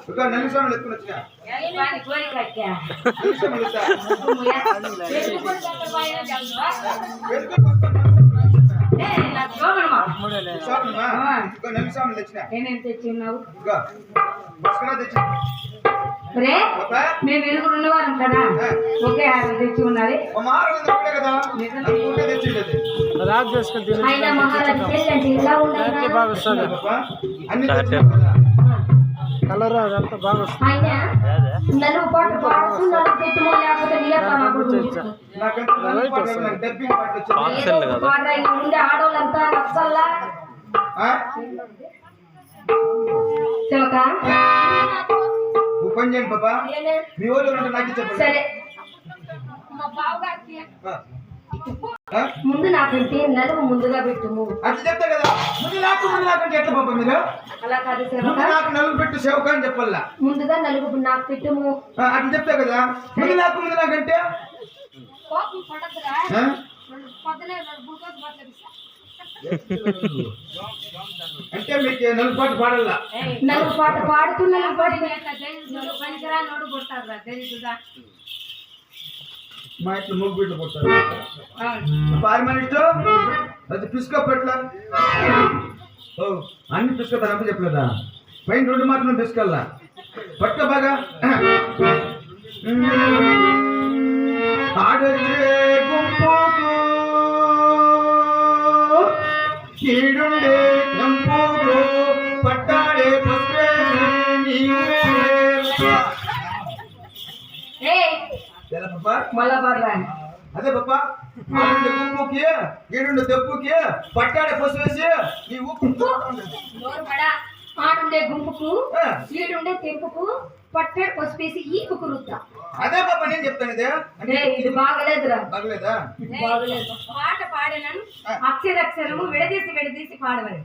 ఒక నలుసాములు ఎత్తుకుని వచ్చినా నలుసాములు తెచ్చినా తెచ్చిన్నావు తెచ్చిన మేము వెలుగురు ఉన్నవారం కదా ఒకే హారం తెచ్చి ఉన్నది అయినా మహారాజు పెళ్ళంటే ఇలా ఉండాలి అయినా నలుగు పాటు పాడుతూ నలుగు పెట్టుమో లేకపోతే ఉండే ఆడవాళ్ళంతా నచ్చల్లా పని చేయండి పాపా మీ ఊళ్ళో నాకు చెప్పండి సరే ముందు నాకంటే నలుగు ముందుగా పెట్టుము అట్లా చెప్తా కదా ముందు నాకంటే ఎట్లా పాప మీరు అలా కాదు నాకు నలుగు పెట్టు సేవక అని చెప్పాలా ముందుగా నలుగు నాకు పెట్టుము అట్లా చెప్తా కదా ముందు నాకంటే అంటే మీకు నలుగు పాట పాడాల నలుగు పాట పాడుతూ నలుగు పాట మా ఇంట్లో ముగ్గు బిడ్డలు పుడతారు పారి మన ఇష్టం అది పిసుకో పెట్ల అన్ని పిసుకోతారు అప్పుడు చెప్పలేదా పైన రెండు మాత్రం పిసుకోవాలా పట్టుకో బాగా ఆడొచ్చే గుంపుకు కీడుండే గుంపుకు పట్టాడే అదే పాప గుంపుకి ఈడుండే దెబ్బకి పట్టాడే పసు వేసి నీ ఉప్పు ఆడుండే గుంపుకు ఈడుండే తెంపుకు పట్టాడు పసుపేసి ఈ కురుద్దా అదే పాప నేను చెప్తాను ఇదే ఇది బాగలేదురా బాగలేదా బాగలేదు పాట పాడనను అక్షరము విడదీసి పాడవాలి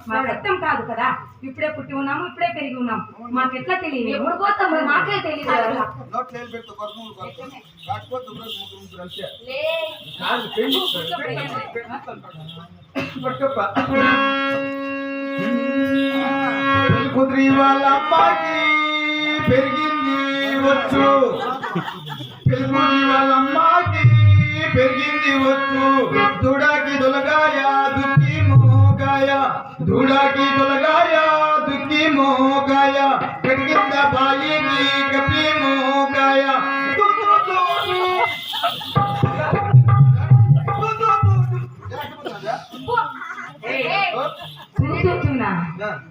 మాకు అర్థం కాదు కదా ఇప్పుడే పుట్టి ఉన్నాము ఇప్పుడే పెరిగి ఉన్నాము మాకు ఎట్లా తెలియదు ఎప్పుడు పోతాం మాకే తెలియదు కుదిరి వాళ్ళ అమ్మాకి పెరిగింది వచ్చు పెరుగుని వాళ్ళ అమ్మాకి పెరిగింది వచ్చు దూడాకి దొలగాయ దుక్కి మోగాయ దూడాకి దొలగాయ దుక్కి మోగాయ పెరిగింద బాయికి కపి మోగాయ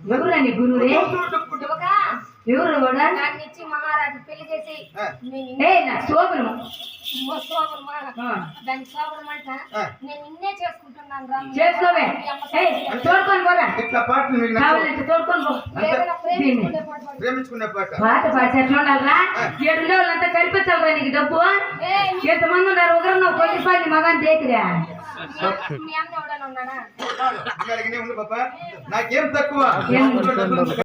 ఎవరండి గురువురే ఎవరు కూడా మహారాజు పెళ్లి చేసి శోభను దాని శోభనం అంట నేను నిన్నే చేసుకుంటున్నాను రా చేసుకోవే తోడుకొని పోరా కావాలంటే తోడుకొని పాట పాట ఎట్లా ఉండాలరా 7 రోజులంతా కనిపించాలరా నీకు డబ్బు ఎంతమంది ఉన్నారు ఒకరు నువ్వు కొద్ది పని మగాని దేకిరా మీ అన్న ఎవడన్నా ఉన్నాడా నాకేం తక్కువ